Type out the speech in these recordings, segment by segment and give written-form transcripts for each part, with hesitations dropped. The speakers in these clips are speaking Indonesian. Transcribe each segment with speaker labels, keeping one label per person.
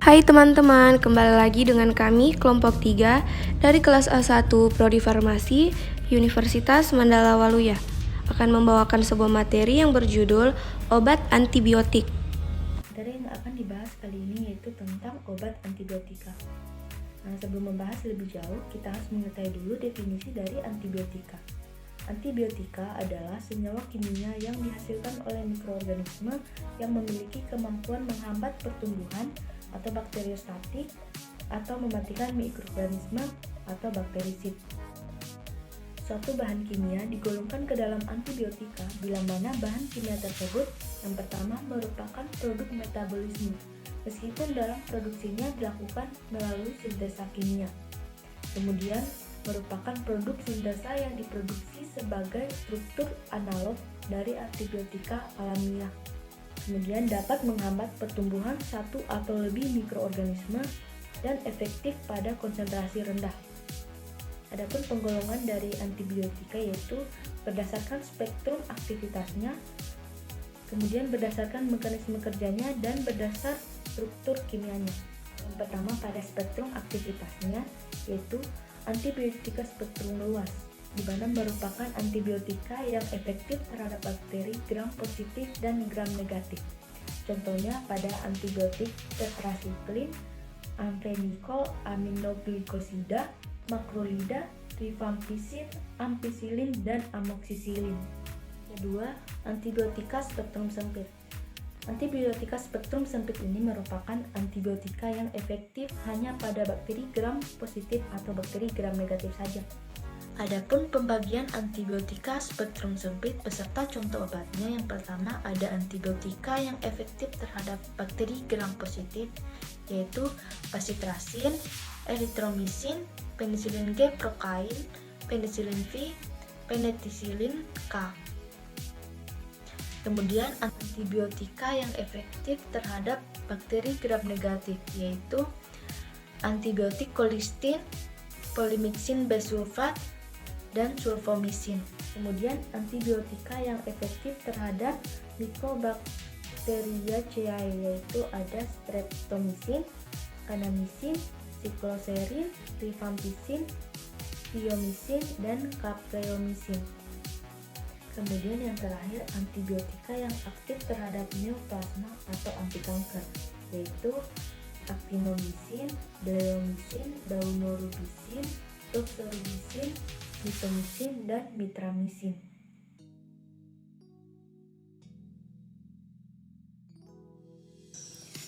Speaker 1: Hai teman-teman, kembali lagi dengan kami kelompok 3 dari kelas A1 Prodi Farmasi Universitas Mandala Waluya akan membawakan sebuah materi yang berjudul obat antibiotik.
Speaker 2: Materi yang akan dibahas kali ini yaitu tentang obat antibiotika. Nah, sebelum membahas lebih jauh, kita harus mengetahui dulu definisi dari antibiotika. Antibiotika adalah senyawa kimia yang dihasilkan oleh mikroorganisme yang memiliki kemampuan menghambat pertumbuhan atau bakteriostatik atau mematikan mikroorganisme atau bakterisid. Suatu bahan kimia digolongkan ke dalam antibiotika bila mana bahan kimia tersebut yang pertama merupakan produk metabolisme, meskipun dalam produksinya dilakukan melalui sintesa kimia. Kemudian merupakan produk sintesa yang diproduksi sebagai struktur analog dari antibiotika alamiah. Kemudian dapat menghambat pertumbuhan satu atau lebih mikroorganisme dan efektif pada konsentrasi rendah. Adapun penggolongan dari antibiotika yaitu berdasarkan spektrum aktivitasnya, kemudian berdasarkan mekanisme kerjanya dan berdasar struktur kimianya. Yang pertama pada spektrum aktivitasnya yaitu antibiotika spektrum luas, di mana merupakan antibiotika yang efektif terhadap bakteri gram positif dan gram negatif. Contohnya pada antibiotik tetrasiklin, amphenicol, aminoglikosida, makrolida, rifampicin, ampicillin, dan amoxicillin. Kedua, antibiotika spektrum sempit. Antibiotika spektrum sempit ini merupakan antibiotika yang efektif hanya pada bakteri gram positif atau bakteri gram negatif saja. Adapun pembagian antibiotika spektrum sempit beserta contoh obatnya, yang pertama ada antibiotika yang efektif terhadap bakteri gram positif yaitu bacitracin, erythromycin, penicillin G procaine, penicillin V, penicillin K. Kemudian antibiotika yang efektif terhadap bakteri gram negatif yaitu antibiotik colistin, polymyxin bisulfat, dan sulfomycin. Kemudian antibiotika yang efektif terhadap Mycobacteria ceae yaitu ada streptomycin, kanamycin, sikloserin, rifampicin, thiomycin, dan kapleomycin. Kemudian yang terakhir antibiotika yang aktif terhadap neoplasma atau anti kanker yaitu actinomycin, deomycin, daunorubicin, doxorubicin, mitomycin, dan mitramycin.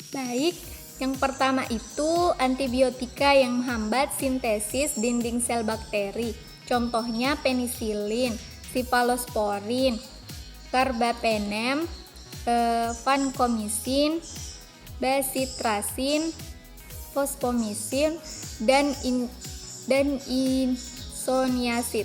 Speaker 3: Baik, yang pertama itu antibiotika yang menghambat sintesis dinding sel bakteri. Contohnya penisilin, sifalosporin, carbapenem, vancomycin, bacitracin, fosfomycin, dan isoniazid.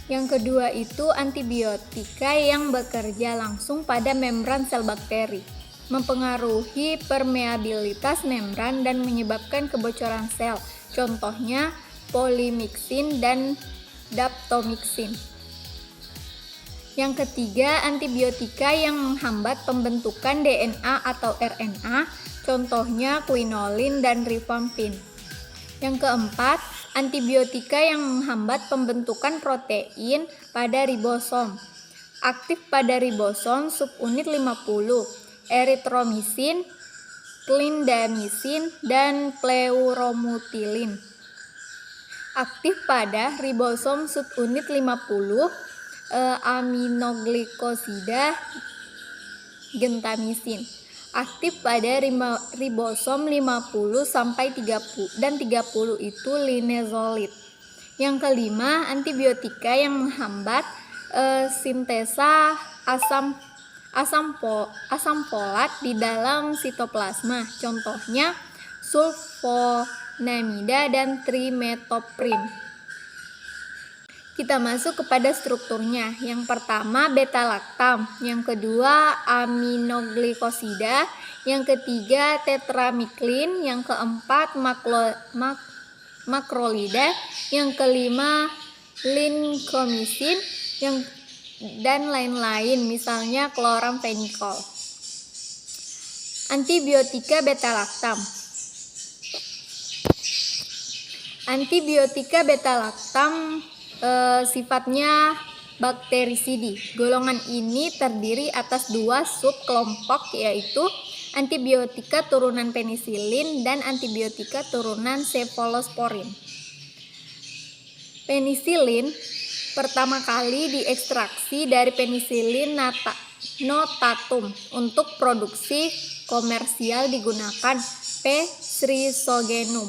Speaker 3: Yang kedua itu antibiotika yang bekerja langsung pada membran sel bakteri, mempengaruhi permeabilitas membran dan menyebabkan kebocoran sel. Contohnya polymyxin dan daptomycin. Yang ketiga, antibiotika yang menghambat pembentukan DNA atau RNA, contohnya quinolin dan rifampin. Yang keempat, antibiotika yang menghambat pembentukan protein pada ribosom. Aktif pada ribosom subunit 50, erythromycin, clindamycin, dan pleuromutilin. Aktif pada ribosom subunit 50, aminoglikosida, gentamicin. Aktif pada ribosom 50 sampai 30 dan 30 itu linezolid. Yang kelima, antibiotika yang menghambat sintesa asam folat di dalam sitoplasma. Contohnya sulfonamida dan trimetoprim. Kita masuk kepada strukturnya. Yang pertama beta-laktam, yang kedua aminoglikosida, yang ketiga tetramiklin, yang keempat makrolida, yang kelima lincomycin, dan lain-lain, misalnya chloramphenicol. Antibiotika beta-laktam. Antibiotika beta-lactam sifatnya bakterisidi. Golongan ini terdiri atas dua subkelompok, yaitu antibiotika turunan penisilin dan antibiotika turunan cephalosporin. Penisilin pertama kali diekstraksi dari Penicillin notatum untuk produksi komersial digunakan P. schizongenum.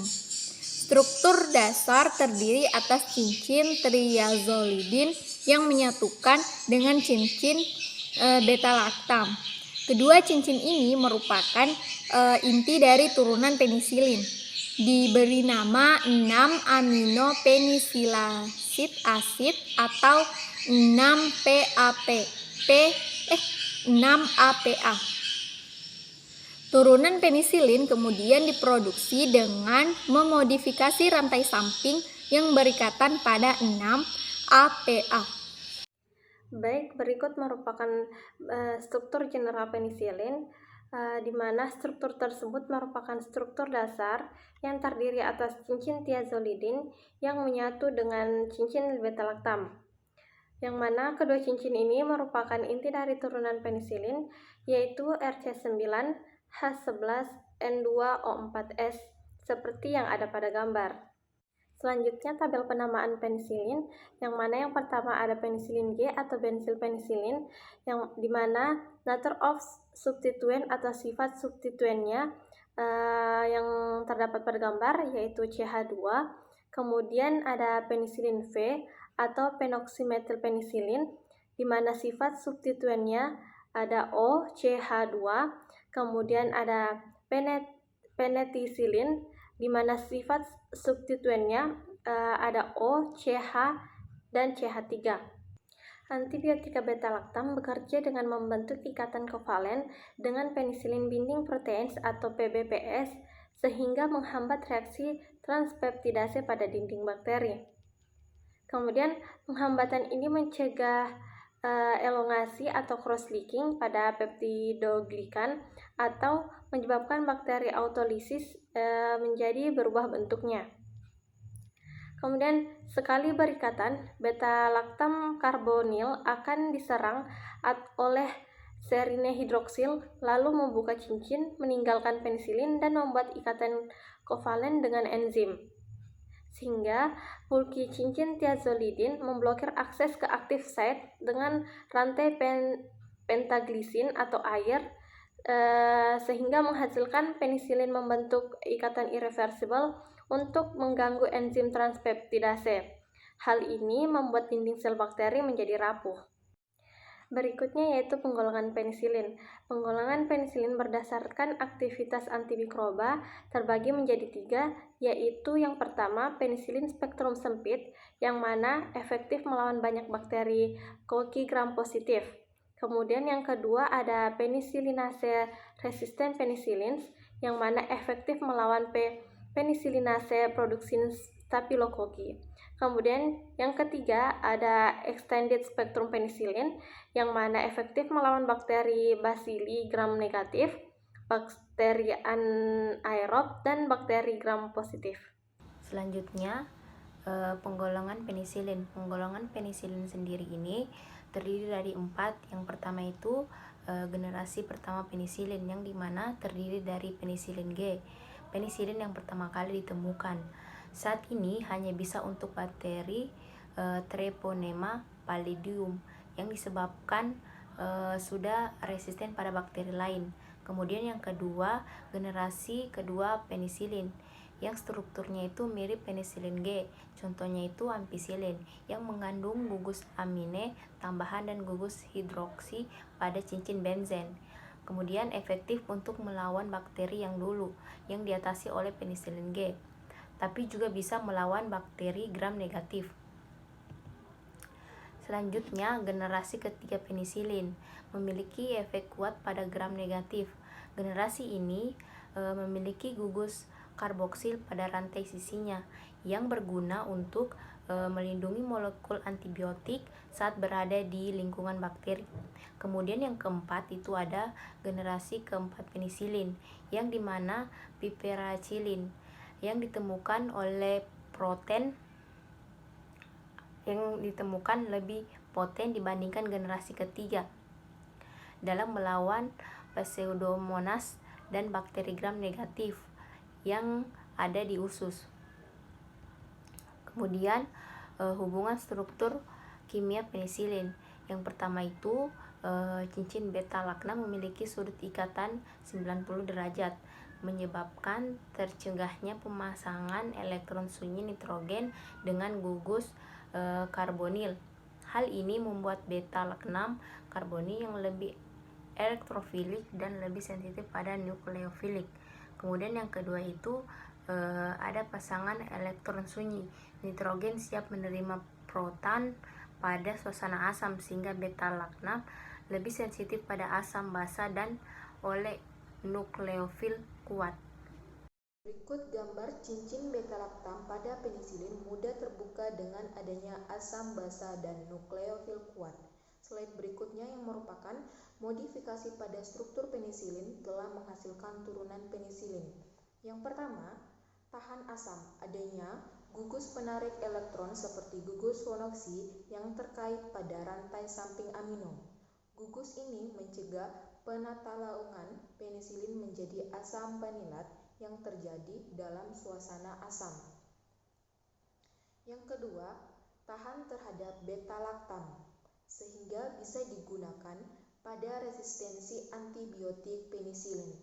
Speaker 3: Struktur dasar terdiri atas cincin triazolidin yang menyatukan dengan cincin beta-lactam. Kedua cincin ini merupakan inti dari turunan penisilin. Diberi nama 6-aminopenisilasid asid atau 6-APA. Turunan penisilin kemudian diproduksi dengan memodifikasi rantai samping yang berikatan pada 6-APA.
Speaker 1: Baik, berikut merupakan struktur general penisilin, di mana struktur tersebut merupakan struktur dasar yang terdiri atas cincin thiazolidin yang menyatu dengan cincin beta-lactam, yang mana kedua cincin ini merupakan inti dari turunan penisilin, yaitu RC9, H11, N2O4S, seperti yang ada pada gambar. Selanjutnya tabel penamaan penisilin, yang mana yang pertama ada penisilin G atau bensil penisilin, yang dimana nature of substituent atau sifat substituennya yang terdapat pada gambar yaitu CH2. Kemudian ada penisilin V atau phenoxymethylpenicillin, di mana sifat substituennya ada O, CH2. Kemudian ada peneticillin, di mana sifat substituennya ada O, CH, dan CH3. Antibiotika beta-lactam bekerja dengan membentuk ikatan kovalen dengan penicillin binding proteins atau PBPS sehingga menghambat reaksi transpeptidase pada dinding bakteri. Kemudian penghambatan ini mencegah elongasi atau cross-linking pada peptidoglikan atau menyebabkan bakteri autolisis menjadi berubah bentuknya. Kemudian sekali berikatan, beta-lactam karbonil akan diserang oleh serine hidroksil, lalu membuka cincin, meninggalkan penisilin dan membuat ikatan kovalen dengan enzim. Sehingga bulky cincin thiazolidin memblokir akses ke active site dengan rantai pentaglisin atau air, sehingga menghasilkan penisilin membentuk ikatan irreversible untuk mengganggu enzim transpeptidase. Hal ini membuat dinding sel bakteri menjadi rapuh. Berikutnya yaitu penggolongan penisilin. Penggolongan penisilin berdasarkan aktivitas antimikroba terbagi menjadi 3, yaitu yang pertama penisilin spektrum sempit, yang mana efektif melawan banyak bakteri Kochi gram positif. Kemudian yang kedua ada penisilinase resisten penicillins, yang mana efektif melawan penisilinase production Staphylococcus. Kemudian yang ketiga ada extended spectrum penicillin, yang mana efektif melawan bakteri Bacilli gram negatif, bakteri anaerob, dan bakteri gram positif.
Speaker 2: Selanjutnya penggolongan penisilin. Penggolongan penisilin sendiri ini terdiri dari 4. Yang pertama itu generasi pertama penisilin, yang dimana terdiri dari penisilin G. Penisilin yang pertama kali ditemukan. Saat ini hanya bisa untuk bakteri Treponema pallidum yang disebabkan sudah resisten pada bakteri lain. Kemudian yang kedua, generasi kedua penisilin yang strukturnya itu mirip penisilin G. Contohnya itu ampicillin yang mengandung gugus amine tambahan dan gugus hidroksi pada cincin benzen. Kemudian efektif untuk melawan bakteri yang dulu yang diatasi oleh penisilin G, tapi juga bisa melawan bakteri gram negatif. Selanjutnya, generasi ketiga penisilin memiliki efek kuat pada gram negatif. Generasi ini memiliki gugus karboksil pada rantai sisinya yang berguna untuk melindungi molekul antibiotik saat berada di lingkungan bakteri. Kemudian yang keempat itu ada generasi keempat penisilin, yang dimana piperacillin yang ditemukan oleh
Speaker 4: protein yang ditemukan lebih poten dibandingkan generasi ketiga dalam melawan Pseudomonas dan bakteri gram negatif yang ada di usus. Kemudian hubungan struktur kimia penisilin. Yang pertama itu cincin beta-lactam memiliki sudut ikatan 90 derajat, menyebabkan tercegahnya pemasangan elektron sunyi nitrogen dengan gugus karbonil. Hal ini membuat beta-lactam karbonil yang lebih elektrofilik dan lebih sensitif pada nukleofilik. Kemudian yang kedua itu ada pasangan elektron sunyi. Nitrogen siap menerima proton pada suasana asam sehingga beta-lactam lebih sensitif pada asam basa dan oleh nukleofil kuat.
Speaker 2: Berikut gambar cincin beta-lactam pada penisilin mudah terbuka dengan adanya asam basa dan nukleofil kuat. Slide berikutnya yang merupakan modifikasi pada struktur penisilin telah menghasilkan turunan penisilin. Yang pertama, tahan asam. Adanya gugus penarik elektron seperti gugus fonoksi yang terkait pada rantai samping amino. Gugus ini mencegah penatalaungan penisilin menjadi asam banilat yang terjadi dalam suasana asam. Yang kedua, tahan terhadap beta-lactam sehingga bisa digunakan pada resistensi antibiotik penisilin.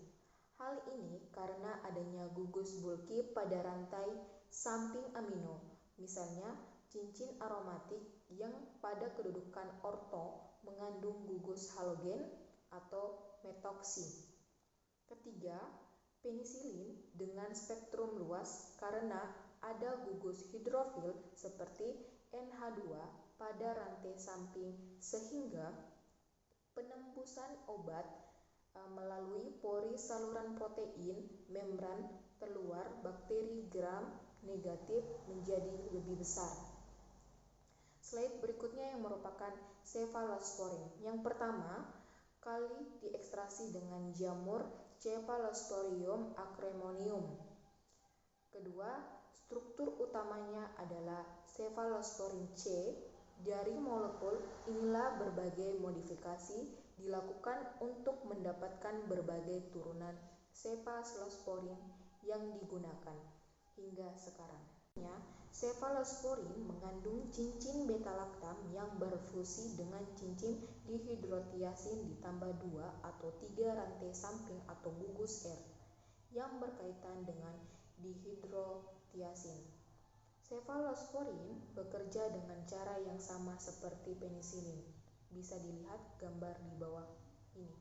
Speaker 2: Hal ini karena adanya gugus bulky pada rantai samping amino, misalnya cincin aromatik yang pada kedudukan orto mengandung gugus halogen atau metoksi. Ketiga, penisilin dengan spektrum luas karena ada gugus hidrofil seperti NH2 pada rantai samping sehingga penembusan obat melalui pori saluran protein membran terluar bakteri gram negatif menjadi lebih besar. Slide berikutnya yang merupakan cephalosporin. Yang pertama kali diekstraksi dengan jamur Cephalosporium acremonium. Kedua, struktur utamanya adalah cephalosporin C. Dari molekul inilah berbagai modifikasi dilakukan untuk mendapatkan berbagai turunan cephalosporin yang digunakan hingga sekarang. Cephalosporin mengandung cincin beta-lactam yang berfusi dengan cincin dihidrotiasin ditambah 2 atau 3 rantai samping atau gugus R yang berkaitan dengan dihidrotiasin. Cephalosporin bekerja dengan cara yang sama seperti penisilin. Bisa dilihat gambar di bawah ini.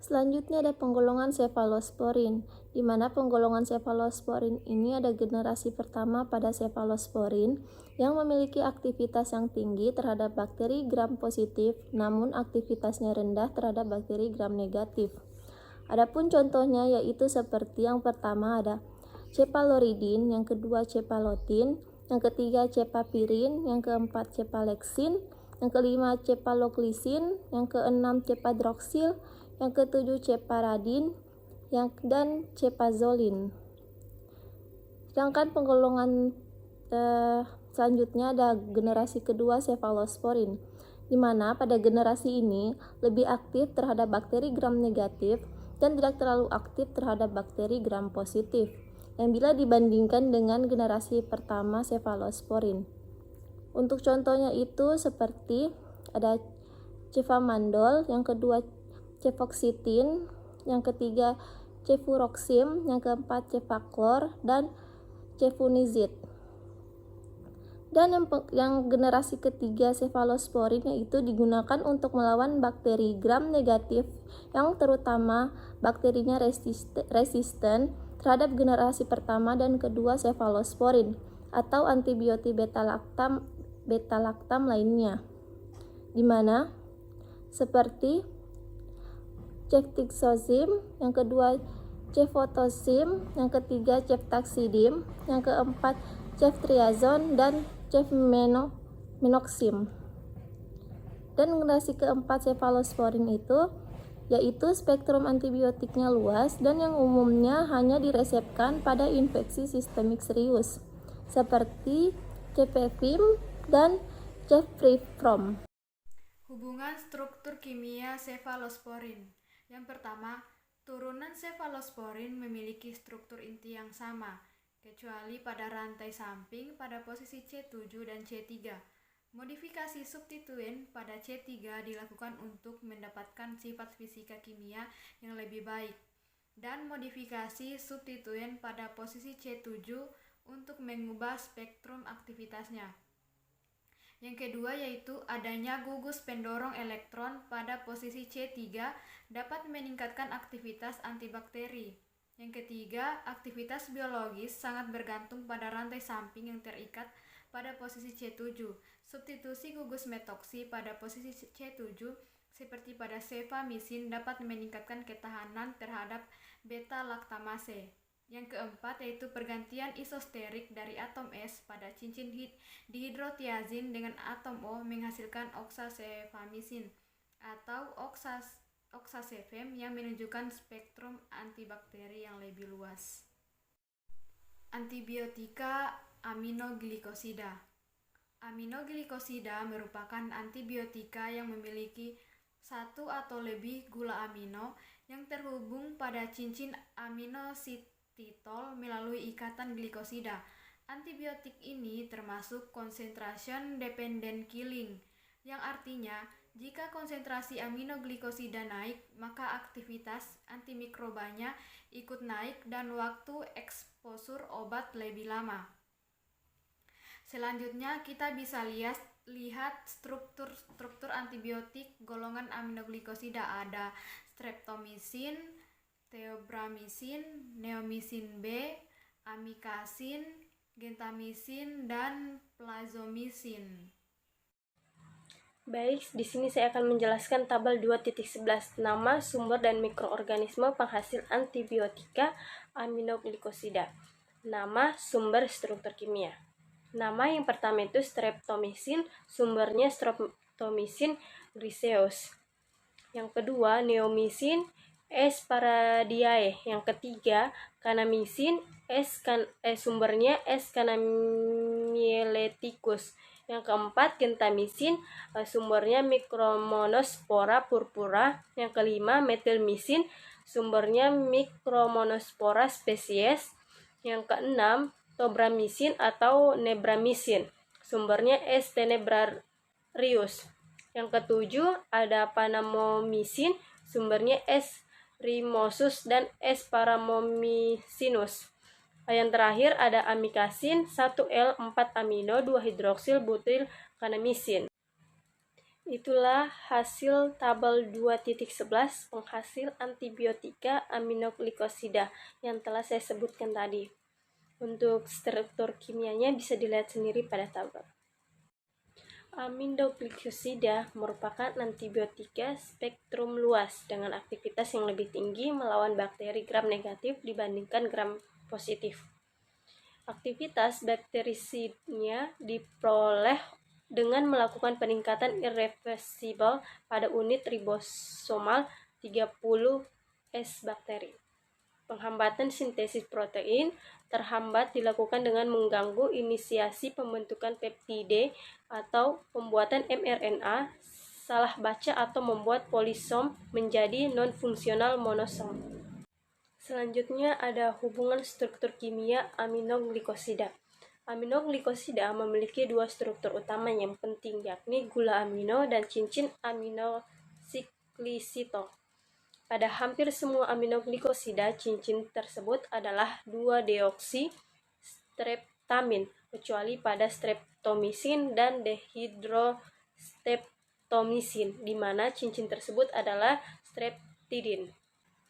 Speaker 3: Selanjutnya ada penggolongan cephalosporin, di mana penggolongan cephalosporin ini ada generasi pertama pada cephalosporin yang memiliki aktivitas yang tinggi terhadap bakteri gram positif, namun aktivitasnya rendah terhadap bakteri gram negatif. Adapun contohnya yaitu seperti yang pertama ada cephaloridin, yang kedua cephalotin, yang ketiga cepapirin, yang keempat cepalexin, yang kelima cepaloklisin, yang keenam cepadroxil, yang ketujuh ceparadin, dan cepazolin. Sedangkan penggolongan selanjutnya ada generasi kedua cephalosporin, di mana pada generasi ini lebih aktif terhadap bakteri gram negatif dan tidak terlalu aktif terhadap bakteri gram positif, yang bila dibandingkan dengan generasi pertama cephalosporin. Untuk contohnya itu seperti ada cefamandol, yang kedua cefoxitin, yang ketiga cefuroxim, yang keempat cefaklor, dan cefunizid. Dan yang generasi ketiga cephalosporin yaitu digunakan untuk melawan bakteri gram negatif yang terutama bakterinya resisten terhadap generasi pertama dan kedua cephalosporin atau antibiotik beta-lactam lainnya, di mana seperti ceftriaxone, yang kedua cefotoxim, yang ketiga ceftaxidim, yang keempat ceftriaxone dan cefmenoxim. Dan generasi keempat cephalosporin itu yaitu spektrum antibiotiknya luas dan yang umumnya hanya diresepkan pada infeksi sistemik serius, seperti cefepime dan ceftriaxone.
Speaker 5: Hubungan struktur kimia cefalosporin. Yang pertama, turunan cefalosporin memiliki struktur inti yang sama, kecuali pada rantai samping pada posisi C7 dan C3. Modifikasi substituen pada C3 dilakukan untuk mendapatkan sifat fisika kimia yang lebih baik, dan modifikasi substituen pada posisi C7 untuk mengubah spektrum aktivitasnya. Yang kedua yaitu adanya gugus pendorong elektron pada posisi C3 dapat meningkatkan aktivitas antibakteri. Yang ketiga, aktivitas biologis sangat bergantung pada rantai samping yang terikat pada posisi C7. Substitusi gugus metoksi pada posisi C7 seperti pada cefamisin dapat meningkatkan ketahanan terhadap beta-laktamase. Yang keempat yaitu pergantian isosterik dari atom S pada cincin dihidrotiazin dengan atom O menghasilkan oxacefamisin atau oxacefam yang menunjukkan spektrum antibakteri yang lebih luas. Antibiotika aminoglikosida. Aminoglikosida merupakan antibiotika yang memiliki satu atau lebih gula amino yang terhubung pada cincin aminosititol melalui ikatan glikosida. Antibiotik ini termasuk concentration dependent killing, yang artinya jika konsentrasi aminoglikosida naik, maka aktivitas antimikrobanya ikut naik dan waktu eksposur obat lebih lama. Selanjutnya kita bisa lihat struktur antibiotik golongan aminoglikosida. Ada streptomisin, theobramisin, neomisin B, amikasin, gentamisin, dan plazomicin.
Speaker 6: Baik, di sini saya akan menjelaskan tabel 2.11 nama, sumber, dan mikroorganisme penghasil antibiotika aminoglikosida. Nama, sumber, struktur kimia. Nama yang pertama itu streptomisin, sumbernya Streptomycin griseus. Yang kedua, neomisin, Asparadiae. Yang ketiga, kanamisin, sumbernya Canamileticus. Yang keempat, gentamisin, sumbernya Micromonospora purpura. Yang kelima, metilmisin, sumbernya Micromonospora species. Yang keenam, tobramisin atau nebramisin, sumbernya S. tenebrarius. Yang ketujuh, ada panamomisin, sumbernya S. rimosus dan S. paramomisinus. Yang terakhir ada amikasin, 1L 4 amino 2 hidroksil butil kanamisin. Itulah hasil tabel 2.11 penghasil antibiotika aminoglikosida yang telah saya sebutkan tadi. Untuk struktur kimianya bisa dilihat sendiri pada tabel. Aminoglikosida merupakan antibiotika spektrum luas dengan aktivitas yang lebih tinggi melawan bakteri gram negatif dibandingkan gram positif. Aktivitas bakterisidnya diperoleh dengan melakukan peningkatan irreversibel pada unit ribosomal 30S bakteri. Penghambatan sintesis protein terhambat dilakukan dengan mengganggu inisiasi pembentukan peptide atau pembuatan mRNA, salah baca atau membuat polisom menjadi non-fungsional monosom. Selanjutnya ada hubungan struktur kimia aminoglikosida. Aminoglikosida memiliki dua struktur utama yang penting, yakni gula amino dan cincin aminosiklisito. Pada hampir semua aminoglikosida, cincin tersebut adalah 2-deoksistreptamin, kecuali pada streptomisin dan dehidrostreptomisin, di mana cincin tersebut adalah streptidin.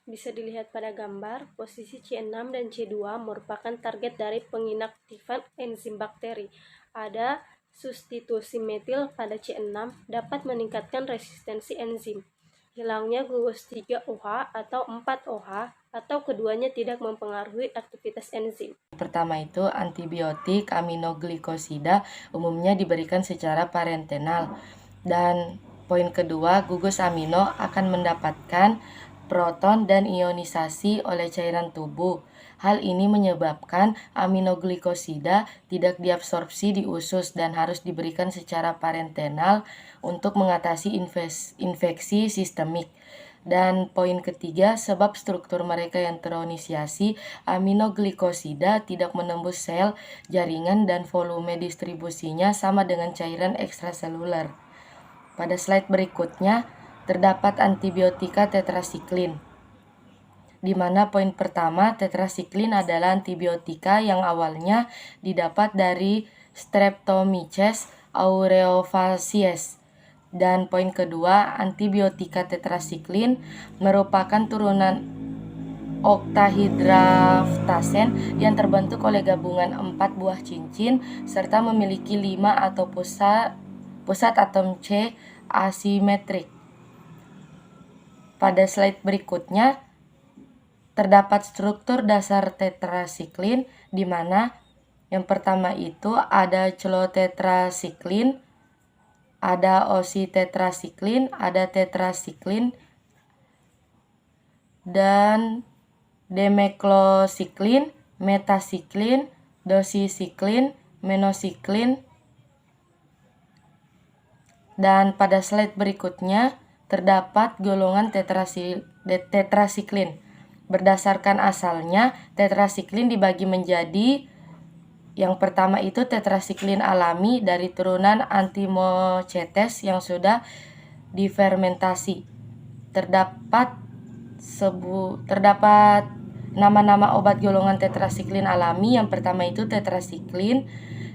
Speaker 6: Bisa dilihat pada gambar, posisi C6 dan C2 merupakan target dari penginaktifan enzim bakteri. Ada substitusi metil pada C6 dapat meningkatkan resistensi enzim. Hilangnya gugus 3-OH atau 4-OH atau keduanya tidak mempengaruhi aktivitas enzim.
Speaker 7: Pertama itu antibiotik aminoglikosida umumnya diberikan secara parenteral. Dan poin kedua, gugus amino akan mendapatkan proton dan ionisasi oleh cairan tubuh. Hal ini menyebabkan aminoglikosida tidak diabsorpsi di usus dan harus diberikan secara parenteral untuk mengatasi infeksi sistemik. Dan poin ketiga, sebab struktur mereka yang teronisiasi, aminoglikosida tidak menembus sel, jaringan, dan volume distribusinya sama dengan cairan ekstraseluler. Pada slide berikutnya, terdapat antibiotika tetrasiklin, di mana poin pertama, tetrasiklin adalah antibiotika yang awalnya didapat dari Streptomyces aureofaciens. Dan poin kedua, antibiotika tetrasiklin merupakan turunan oktahidraftasen yang terbentuk oleh gabungan 4 buah cincin serta memiliki 5 atau pusat atom C asimetrik. Pada slide berikutnya, terdapat struktur dasar tetrasiklin, di mana yang pertama itu ada celotetrasiklin, ada ositetrasiklin, ada tetrasiklin, dan demeklosiklin, metasiklin, dosisiklin, menosiklin. Dan pada slide berikutnya terdapat golongan tetrasiklin. Berdasarkan asalnya, tetrasiklin dibagi menjadi yang pertama itu tetrasiklin alami dari turunan Antimochetes yang sudah difermentasi. Terdapat nama-nama obat golongan tetrasiklin alami. Yang pertama itu tetrasiklin,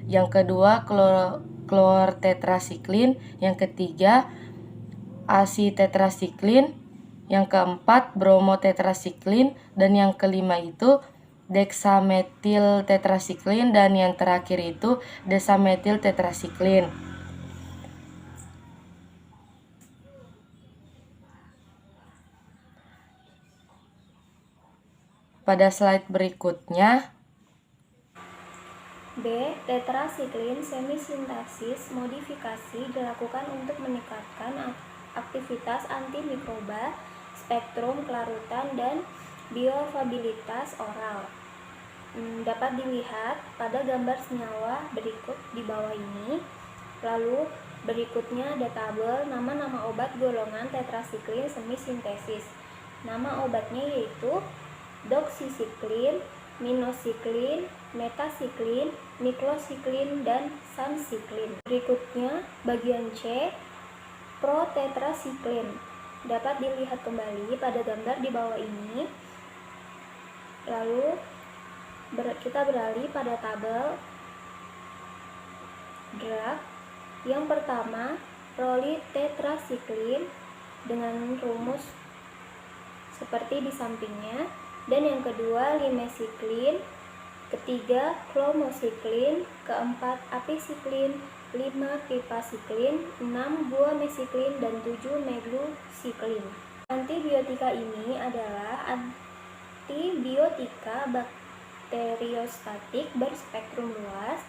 Speaker 7: yang kedua klortetrasiklin, yang ketiga asitetrasiklin, yang keempat bromotetrasiklin, dan yang kelima itu dexametiltetrasiklin, dan yang terakhir itu desametiltetrasiklin. Pada slide berikutnya,
Speaker 1: B. Tetrasiklin semisintesis modifikasi dilakukan untuk meningkatkan aktivitas antimikroba, spektrum kelarutan, dan bioavailabilitas oral. Dapat dilihat pada gambar senyawa berikut di bawah ini. Lalu berikutnya ada tabel nama-nama obat golongan tetrasiklin semisintesis. Nama obatnya yaitu doxycycline, minocycline, metasiklin, niklosiklin, dan samsiklin. Berikutnya bagian C, protetrasiklin. Dapat dilihat kembali pada gambar di bawah ini. Lalu kita beralih pada tabel drug. Yang pertama, prolitetrasiklin dengan rumus seperti di sampingnya, dan yang kedua limesiklin, ketiga chlomosiklin, keempat apisiklin, 5 pipasiklin, 6 guamesiklin, dan 7 meglusiklin. Antibiotika ini adalah antibiotika bakteriostatik berspektrum luas.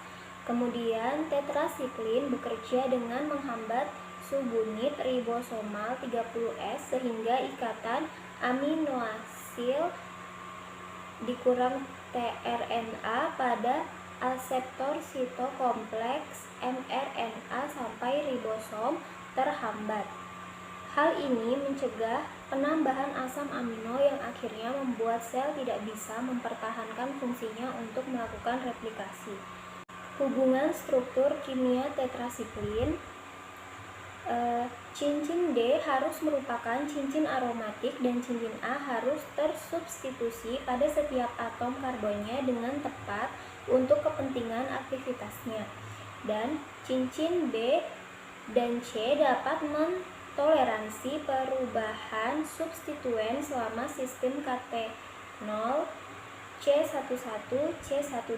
Speaker 1: Kemudian tetrasiklin bekerja dengan menghambat subunit ribosomal 30S sehingga ikatan aminoasil dikurang tRNA pada aseptor sitokompleks mRNA sampai ribosom terhambat. Hal ini mencegah penambahan asam amino yang akhirnya membuat sel tidak bisa mempertahankan fungsinya untuk melakukan replikasi. Hubungan struktur kimia tetrasiklin, cincin D harus merupakan cincin aromatik dan cincin A harus tersubstitusi pada setiap atom karbonnya dengan tepat untuk kepentingan aktivitasnya. Dan cincin B dan C dapat mentoleransi perubahan substituen selama sistem katenol C11, C12,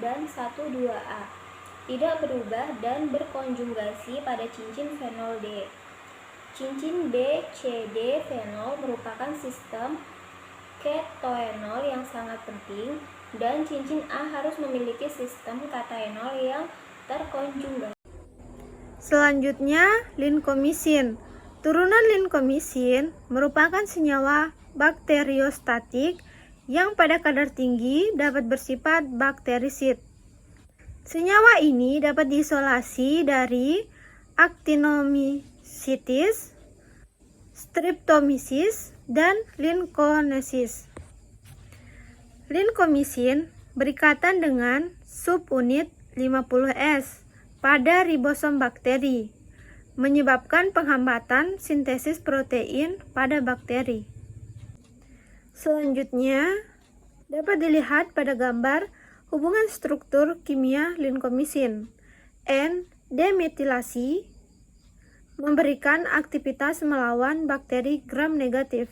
Speaker 1: dan 12A tidak berubah dan berkonjugasi pada cincin fenol D. Cincin B, C, D fenol merupakan sistem ketoenol yang sangat penting, dan cincin A harus memiliki sistem kataenol yang terkonjugasi.
Speaker 5: Selanjutnya, linkomisin. Turunan linkomisin merupakan senyawa bakteriostatik
Speaker 8: yang pada kadar tinggi dapat bersifat bakterisid. Senyawa ini dapat diisolasi dari actinomycetes, streptomyces, dan linkonesis. Linkomycin berikatan dengan subunit 50S pada ribosom bakteri, menyebabkan penghambatan sintesis protein pada bakteri. Selanjutnya, dapat dilihat pada gambar hubungan struktur kimia linkomycin. N-demetilasi memberikan aktivitas melawan bakteri gram negatif.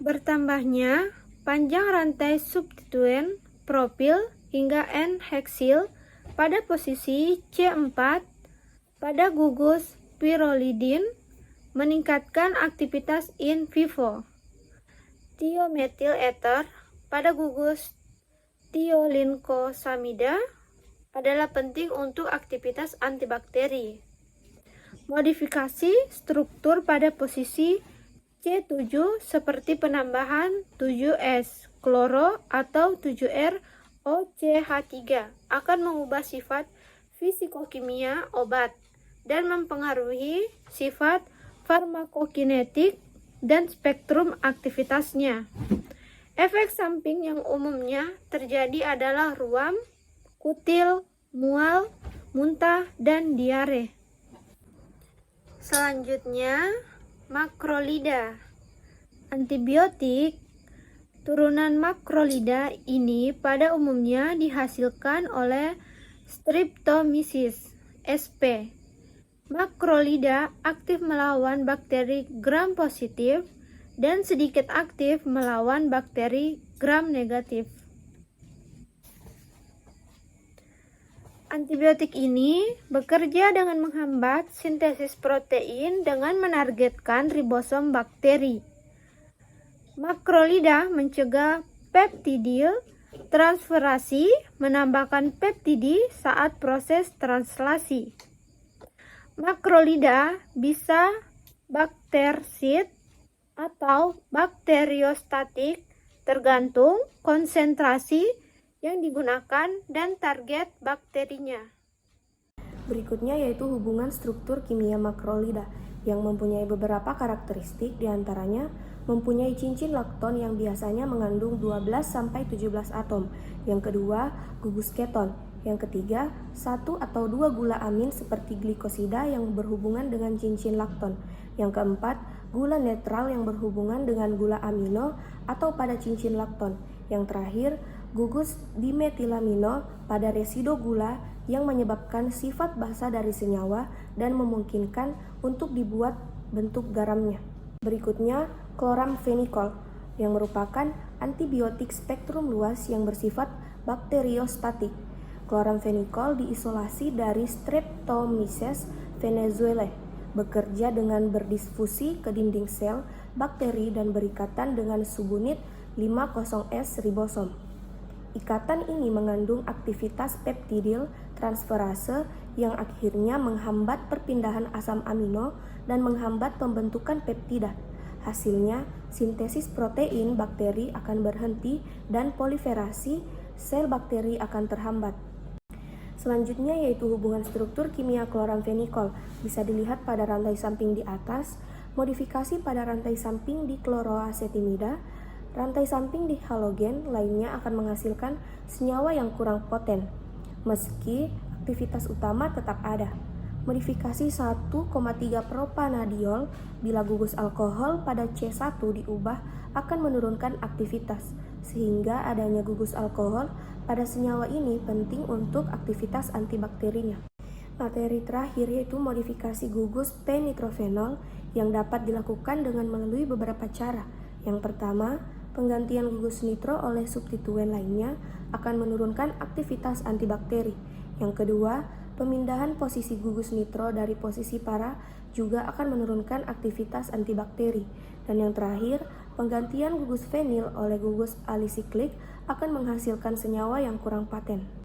Speaker 8: Bertambahnya panjang rantai substituen propil hingga N-heksil pada posisi C4 pada gugus pyrrolidin meningkatkan aktivitas in vivo. Thiomethyl ether pada gugus thiolinkosamida adalah penting untuk aktivitas antibakteri. Modifikasi struktur pada posisi C7 seperti penambahan 7S kloro atau 7R OCH3 akan mengubah sifat fisikokimia obat dan mempengaruhi sifat farmakokinetik dan spektrum aktivitasnya. Efek samping yang umumnya terjadi adalah ruam, kutil, mual, muntah, dan diare. Selanjutnya, makrolida. Antibiotik turunan makrolida ini pada umumnya dihasilkan oleh Streptomyces sp. Makrolida aktif melawan bakteri gram positif dan sedikit aktif melawan bakteri gram negatif. Antibiotik ini bekerja dengan menghambat sintesis protein dengan menargetkan ribosom bakteri. Makrolida mencegah peptidil transferasi, menambahkan peptidi saat proses translasi. Makrolida bisa baktersid atau bakteriostatik tergantung konsentrasi yang digunakan dan target bakterinya.
Speaker 1: Berikutnya yaitu hubungan struktur kimia makrolida yang mempunyai beberapa karakteristik, diantaranya mempunyai cincin lakton yang biasanya mengandung 12-17 atom. Yang kedua, gugus keton. Yang ketiga, 1 atau 2 gula amin seperti glikosida yang berhubungan dengan cincin lakton. Yang keempat, gula netral yang berhubungan dengan gula amino atau pada cincin lakton. Yang terakhir, gugus dimetilamino pada residu gula yang menyebabkan sifat basa dari senyawa dan memungkinkan untuk dibuat bentuk garamnya. Berikutnya, kloramfenikol yang merupakan antibiotik spektrum luas yang bersifat bakteriostatik. Kloramfenikol diisolasi dari Streptomyces venezuelae, bekerja dengan berdisfusi ke dinding sel bakteri dan berikatan dengan subunit 50S ribosom. Ikatan ini mengandung aktivitas peptidil transferase yang akhirnya menghambat perpindahan asam amino dan menghambat pembentukan peptida. Hasilnya, sintesis protein bakteri akan berhenti dan proliferasi sel bakteri akan terhambat. Selanjutnya yaitu hubungan struktur kimia kloramfenikol, bisa dilihat pada rantai samping di atas, modifikasi pada rantai samping di kloroasetimida, rantai samping di halogen lainnya akan menghasilkan senyawa yang kurang poten, meski aktivitas utama tetap ada. Modifikasi 1,3 propanadiol bila gugus alkohol pada C1 diubah akan menurunkan aktivitas, sehingga adanya gugus alkohol pada senyawa ini penting untuk aktivitas antibakterinya. Materi terakhir yaitu modifikasi gugus P-nitrofenol yang dapat dilakukan dengan melalui beberapa cara. Yang pertama, penggantian gugus nitro oleh substituen lainnya akan menurunkan aktivitas antibakteri. Yang kedua, pemindahan posisi gugus nitro dari posisi para juga akan menurunkan aktivitas antibakteri. Dan yang terakhir, penggantian gugus fenil oleh gugus alisiklik akan menghasilkan senyawa yang kurang paten.